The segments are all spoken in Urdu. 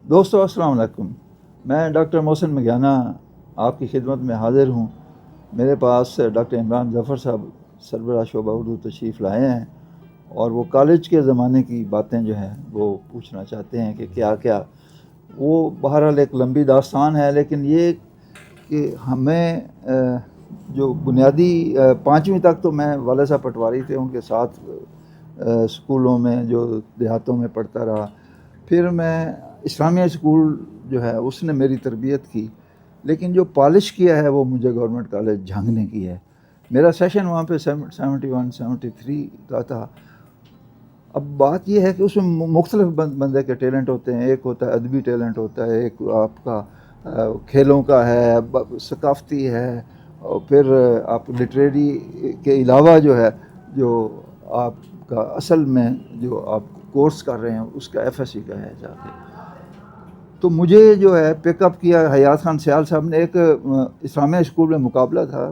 دوستو السلام علیکم، میں ڈاکٹر محسن مگیانہ آپ کی خدمت میں حاضر ہوں۔ میرے پاس ڈاکٹر عمران ظفر صاحب سربراہ شعبہ اردو تشریف لائے ہیں اور وہ کالج کے زمانے کی باتیں جو ہیں وہ پوچھنا چاہتے ہیں کہ کیا کیا وہ بہرحال ایک لمبی داستان ہے، لیکن یہ کہ ہمیں جو بنیادی 5ویں تک تو میں والد صاحب پٹواری تھے، ان کے ساتھ اسکولوں میں جو دیہاتوں میں پڑھتا رہا۔ پھر میں اسلامیہ اسکول جو ہے اس نے میری تربیت کی، لیکن جو پالش کیا ہے وہ مجھے گورنمنٹ کالج جھنگ نے کی ہے۔ میرا سیشن وہاں پہ 71 73 کا تھا۔ اب بات یہ ہے کہ اس میں مختلف بندے کے ٹیلنٹ ہوتے ہیں، ایک ہوتا ہے ادبی ٹیلنٹ ہوتا ہے، ایک آپ کا کھیلوں کا ہے، ثقافتی ہے، اور پھر آپ لٹریری کے علاوہ جو ہے جو آپ کا اصل میں جو آپ کورس کر رہے ہیں اس کا FSC کا ہے جا کے۔ تو مجھے جو ہے پک اپ کیا حیات خان سیال صاحب نے۔ ایک اسلامیہ اسکول میں مقابلہ تھا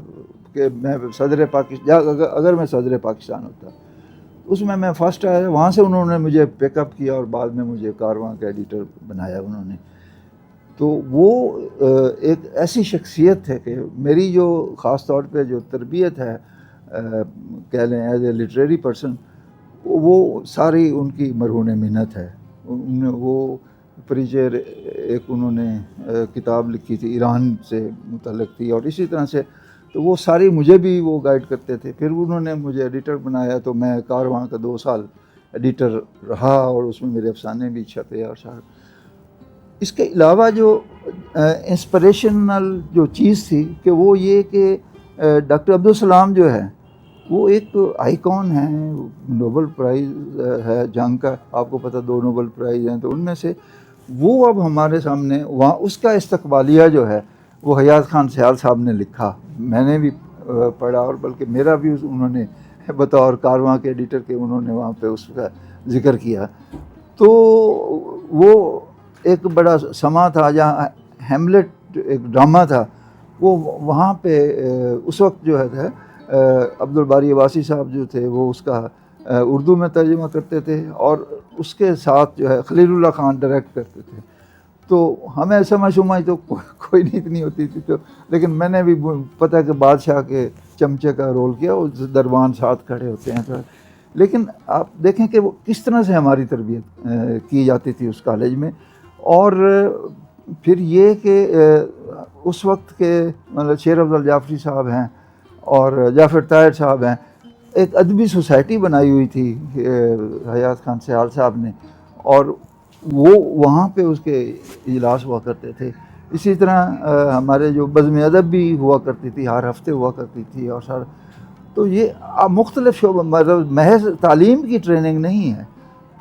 کہ میں صدر پاکستان، اگر میں صدر پاکستان ہوتا اس میں فرسٹ آیا۔ وہاں سے انہوں نے مجھے پک اپ کیا اور بعد میں مجھے کارواں کا ایڈیٹر بنایا انہوں نے۔ تو وہ ایک ایسی شخصیت ہے کہ میری جو خاص طور پہ جو تربیت ہے کہہ لیں ایز اے لٹریری پرسن، وہ ساری ان کی مرہون منت ہے۔ وہ پریچر ایک انہوں نے کتاب لکھی تھی، ایران سے متعلق تھی، اور اسی طرح سے تو وہ ساری مجھے بھی وہ گائیڈ کرتے تھے۔ پھر انہوں نے مجھے ایڈیٹر بنایا تو میں کارواں کا 2 سال ایڈیٹر رہا اور اس میں میرے افسانے بھی چھپے اور سارا۔ اس کے علاوہ جو انسپریشنل جو چیز تھی کہ وہ یہ کہ ڈاکٹر عبدالسلام جو ہے وہ ایک آئیکن ہے، نوبل پرائز ہے جنگ کا، آپ کو پتہ 2 نوبل پرائز ہیں، تو ان میں سے وہ اب ہمارے سامنے وہاں اس کا استقبالیہ جو ہے وہ حیات خان سیال صاحب نے لکھا، میں نے بھی پڑھا، اور بلکہ میرا بھی انہوں نے بطور کارواں کے ایڈیٹر کے انہوں نے وہاں پہ اس کا ذکر کیا۔ تو وہ ایک بڑا سما تھا جہاں ہیملیٹ ایک ڈرامہ تھا، وہ وہاں پہ اس وقت جو ہے عبدالباری عباسی صاحب جو تھے وہ اس کا اردو میں ترجمہ کرتے تھے، اور اس کے ساتھ جو ہے خلیل اللہ خان ڈائریکٹ کرتے تھے۔ تو ہمیں سمجھ تو کوئی نہیں اتنی ہوتی تھی، تو لیکن میں نے بھی پتہ کہ بادشاہ کے چمچے کا رول کیا، وہ دربان ساتھ کھڑے ہوتے ہیں۔ لیکن آپ دیکھیں کہ وہ کس طرح سے ہماری تربیت کی جاتی تھی اس کالج میں۔ اور پھر یہ کہ اس وقت کے مطلب شیر افضل جعفری صاحب ہیں اور جعفر طاہر صاحب ہیں، ایک ادبی سوسائٹی بنائی ہوئی تھی حیات خان سیال صاحب نے، اور وہ وہاں پہ اس کے اجلاس ہوا کرتے تھے۔ اسی طرح ہمارے جو بزم ادب بھی ہوا کرتی تھی، ہر ہفتے ہوا کرتی تھی، اور سر تو یہ مختلف شعبہ مطلب محض تعلیم کی ٹریننگ نہیں ہے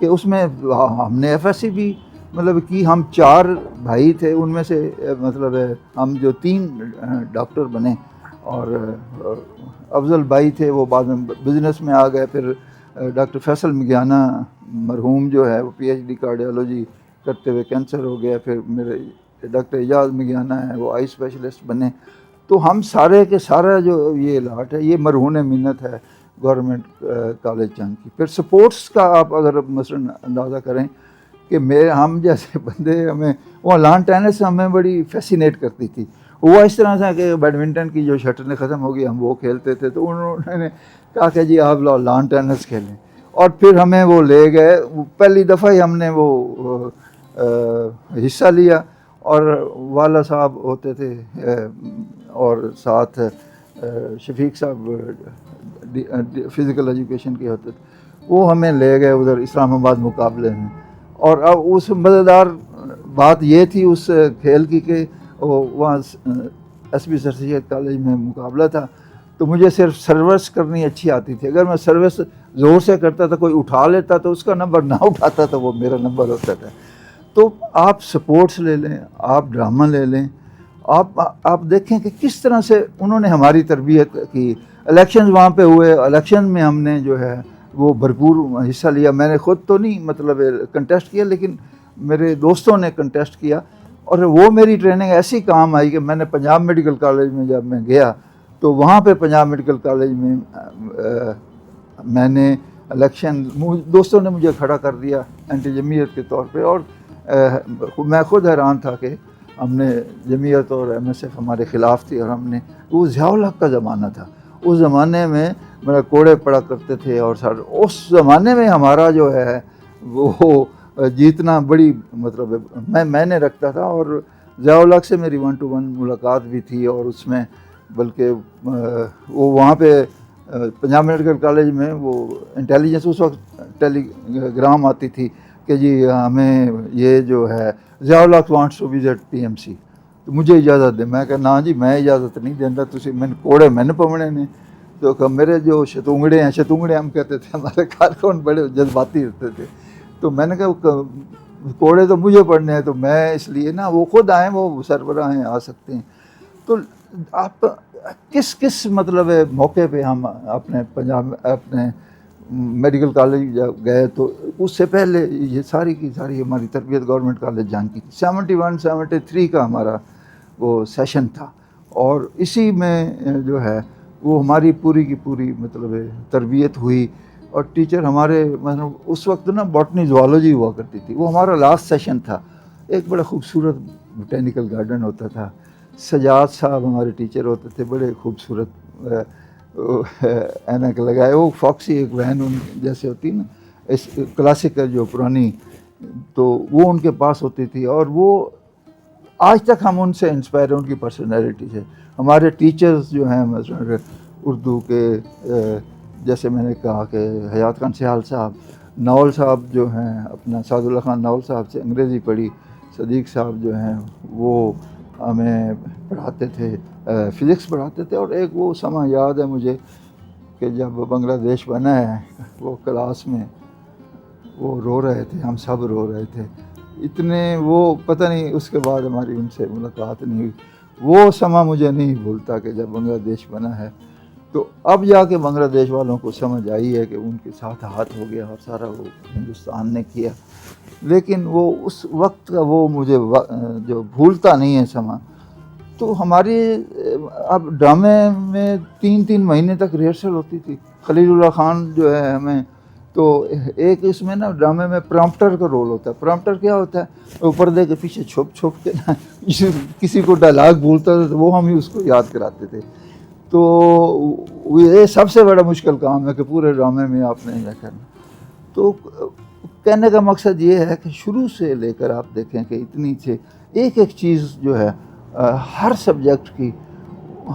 کہ اس میں ہم نے FSC بھی مطلب کی۔ ہم 4 بھائی تھے، ان میں سے مطلب ہم جو 3 ڈاکٹر بنے، اور افضل بھائی تھے وہ بعد میں بزنس میں آ گئے۔ پھر ڈاکٹر فیصل مگیانہ مرحوم جو ہے وہ PhD کارڈیالوجی کرتے ہوئے کینسر ہو گیا۔ پھر میرے ڈاکٹر اعجاز مگیانہ ہیں، وہ آئی اسپیشلسٹ بنے۔ تو ہم سارے کے سارا جو یہ لاٹ ہے یہ مرہون منت ہے گورنمنٹ کالج جنگ کی۔ پھر سپورٹس کا آپ اگر مثلاً اندازہ کریں کہ ہم جیسے بندے، ہمیں وہ لان ٹینس ہمیں بڑی فیسینیٹ کرتی تھی۔ ہوا اس طرح سے کہ بیڈمنٹن کی جو شٹلیں ختم ہو گئی، ہم وہ کھیلتے تھے، تو انہوں نے کہا کہ جی آپ لان ٹینس کھیلیں، اور پھر ہمیں وہ لے گئے۔ پہلی دفعہ ہی ہم نے وہ حصہ لیا، اور والا صاحب ہوتے تھے اور ساتھ شفیق صاحب فزیکل ایجوکیشن کے ہوتے تھے، وہ ہمیں لے گئے ادھر اسلام آباد مقابلے میں۔ اور اب اس مزیدار بات یہ تھی اس کھیل کی کہ وہاں SB سر سید کالج میں مقابلہ تھا، تو مجھے صرف سروس کرنی اچھی آتی تھی۔ اگر میں سروس زور سے کرتا تھا، کوئی اٹھا لیتا تو اس کا نمبر نہ اٹھاتا تو وہ میرا نمبر ہوتا تھا۔ تو آپ سپورٹس لے لیں، آپ ڈرامہ لے لیں، آپ دیکھیں کہ کس طرح سے انہوں نے ہماری تربیت کی۔ الیکشنز وہاں پہ ہوئے، الیکشن میں ہم نے جو ہے وہ بھرپور حصہ لیا۔ میں نے خود تو نہیں مطلب کنٹیسٹ کیا، لیکن میرے دوستوں نے کنٹیسٹ کیا، اور وہ میری ٹریننگ ایسی کام آئی کہ میں نے پنجاب میڈیکل کالج میں جب میں گیا تو وہاں پہ پنجاب میڈیکل کالج میں میں نے الیکشن، دوستوں نے مجھے کھڑا کر دیا اینٹی جمہوریت کے طور پہ، اور میں خود حیران تھا کہ ہم نے جمعیت اور ایم ایس ایف ہمارے خلاف تھی، اور ہم نے وہ ضیاء الحق کا زمانہ تھا، اس زمانے میں میرا کوڑے پڑا کرتے تھے، اور اس زمانے میں ہمارا جو ہے وہ جیتنا بڑی مطلب میں نے رکھتا تھا، اور ضیاء الحق سے میری 1 to 1 ملاقات بھی تھی، اور اس میں بلکہ وہ وہاں پہ پنجاب میڈیکل کالج میں وہ انٹیلیجنس، اس وقت ٹیلی گرام آتی تھی کہ جی ہمیں یہ جو ہے ضیاء الحق وانٹس ٹو وزٹ PMC، تو مجھے اجازت دے۔ میں کہا نا جی میں اجازت نہیں دینا، تسی میں کوڑے میں نے پونے نے، تو کہ میرے جو شتونگڑے ہیں، شتونگڑے ہم کہتے تھے، ہمارے کارکن بڑے جذباتی ہوتے تھے، تو میں نے کہا کوڑے تو مجھے پڑھنے ہیں، تو میں اس لیے نا، وہ خود آئیں، وہ سربراہ ہیں، آ سکتے ہیں۔ تو آپ کس مطلب موقع پہ ہم اپنے پنجاب اپنے میڈیکل کالج جب گئے، تو اس سے پہلے یہ ساری کی ساری ہماری تربیت گورنمنٹ کالج جان کی تھی۔ 71 73 کا ہمارا وہ سیشن تھا، اور اسی میں جو ہے وہ ہماری پوری کی پوری مطلب تربیت ہوئی، اور ٹیچر ہمارے مطلب اس وقت نا باٹنی زوالوجی ہوا کرتی تھی، وہ ہمارا لاسٹ سیشن تھا۔ ایک بڑا خوبصورت بوٹینیکل گارڈن ہوتا تھا، سجاد صاحب ہمارے ٹیچر ہوتے تھے، بڑے خوبصورت اینک لگائے، وہ فاکسی ایک وین ان جیسے ہوتی نا، اس کلاسیکل جو پرانی، تو وہ ان کے پاس ہوتی تھی، اور وہ آج تک ہم ان سے انسپائر ہیں، ان کی پرسنالٹی سے۔ ہمارے ٹیچرز جو ہیں مثلا اردو کے جیسے میں نے کہا کہ حیات خان سیال صاحب، ناول صاحب جو ہیں اپنا سعد اللہ خان ناول صاحب سے انگریزی پڑھی، صدیق صاحب جو ہیں وہ ہمیں پڑھاتے تھے، فزکس پڑھاتے تھے، اور ایک وہ سماں یاد ہے مجھے کہ جب بنگلہ دیش بنا ہے، وہ کلاس میں وہ رو رہے تھے، ہم سب رو رہے تھے اتنے، وہ پتہ نہیں اس کے بعد ہماری ان سے ملاقات نہیں ہوئی۔ وہ سماں مجھے نہیں بھولتا کہ جب بنگلہ دیش بنا ہے، تو اب جا کے بنگلہ دیش والوں کو سمجھ آئی ہے کہ ان کے ساتھ ہاتھ ہو گیا، اور سارا وہ ہندوستان نے کیا، لیکن وہ اس وقت کا وہ مجھے جو بھولتا نہیں ہے سماں۔ تو ہماری اب ڈرامے میں 3 مہینے تک ریہرسل ہوتی تھی۔ خلیل اللہ خان جو ہے ہمیں، تو ایک اس میں نا ڈرامے میں پرامپٹر کا رول ہوتا ہے۔ پرامپٹر کیا ہوتا ہے؟ وہ پردے کے پیچھے چھپ کے نا کسی کو ڈائلاگ بھولتا تھا تو وہ ہم ہی اس کو یاد کراتے تھے۔ تو یہ سب سے بڑا مشکل کام ہے کہ پورے ڈرامے میں آپ نے یہ کرنا۔ تو کہنے کا مقصد یہ ہے کہ شروع سے لے کر آپ دیکھیں کہ اتنی سے ایک چیز جو ہے ہر سبجیکٹ کی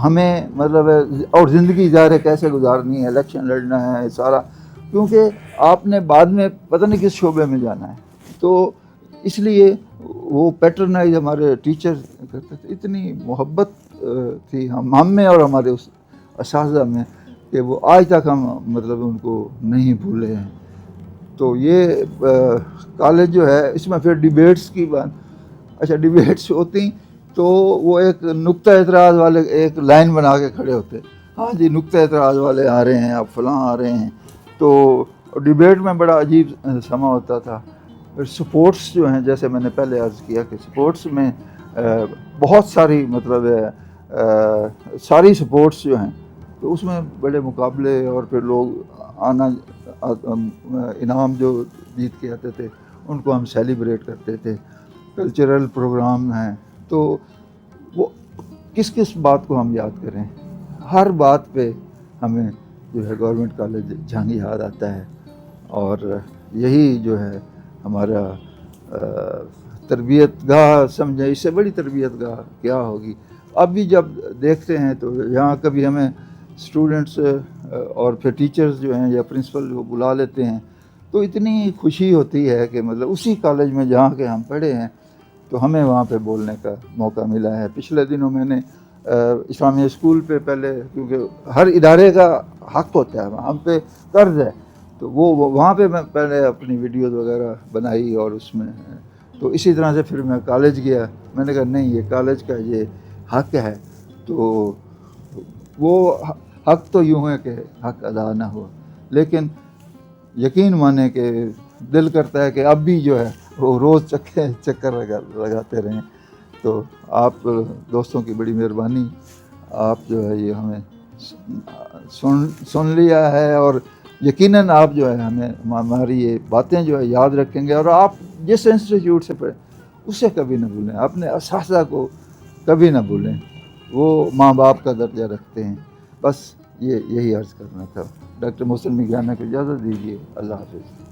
ہمیں مطلب اور زندگی ظاہر ہے کیسے گزارنی ہے، الیکشن لڑنا ہے سارا، کیونکہ آپ نے بعد میں پتہ نہیں کس شعبے میں جانا ہے، تو اس لیے وہ پیٹرنائز ہمارے ٹیچر کرتے تھے، اتنی محبت تھی ہم میں اور ہمارے اس اساتذہ میں کہ وہ آج تک ہم مطلب ان کو نہیں بھولے ہیں۔ تو یہ کالج جو ہے اس میں پھر ڈیبیٹس کی بات، اچھا ڈیبیٹس ہوتی تو وہ ایک نقطہ اعتراض والے ایک لائن بنا کے کھڑے ہوتے، ہاں جی نقطہ اعتراض والے آ رہے ہیں، اب فلاں آ رہے ہیں، تو ڈیبیٹ میں بڑا عجیب سما ہوتا تھا۔ پھر سپورٹس جو ہیں، جیسے میں نے پہلے عرض کیا کہ سپورٹس میں بہت ساری مطلب ساری سپورٹس جو ہیں، تو اس میں بڑے مقابلے، اور پھر لوگ آنا انعام جو جیت کے آتے تھے ان کو ہم سیلیبریٹ کرتے تھے، کلچرل پروگرام ہیں، تو وہ کس بات کو ہم یاد کریں، ہر بات پہ ہمیں جو ہے گورنمنٹ کالج جھنگ یاد آتا ہے، اور یہی جو ہے ہمارا تربیت گاہ سمجھیں، اس سے بڑی تربیت گاہ کیا ہوگی۔ اب بھی جب دیکھتے ہیں تو یہاں کبھی ہمیں اسٹوڈنٹس اور پھر ٹیچرز جو ہیں یا پرنسپل جو بلا لیتے ہیں، تو اتنی خوشی ہوتی ہے کہ مطلب اسی کالج میں جہاں کے ہم پڑھے ہیں تو ہمیں وہاں پہ بولنے کا موقع ملا ہے۔ پچھلے دنوں میں نے اسلامیہ اسکول پہ پہلے، کیونکہ ہر ادارے کا حق ہوتا ہے، ہم پہ قرض ہے، تو وہ وہاں پہ میں پہلے اپنی ویڈیوز وغیرہ بنائی، اور اس میں تو اسی طرح سے پھر میں کالج گیا، میں نے کہا نہیں یہ کالج کا یہ حق ہے، تو وہ حق تو یوں ہے کہ حق ادا نہ ہو، لیکن یقین مانے کہ دل کرتا ہے کہ اب بھی جو ہے وہ روز چکر لگاتے رہیں۔ تو آپ دوستوں کی بڑی مہربانی، آپ جو ہے یہ ہمیں سن لیا ہے، اور یقیناً آپ جو ہے ہمیں ہماری یہ باتیں جو ہے یاد رکھیں گے، اور آپ جس انسٹیٹیوٹ سے اسے کبھی نہ بھولیں، اپنے اساتذہ کو کبھی نہ بھولیں، وہ ماں باپ کا درجہ رکھتے ہیں۔ بس یہی عرض کرنا تھا۔ ڈاکٹر محسن میگانہ کو اجازت دیجیے، اللہ حافظ۔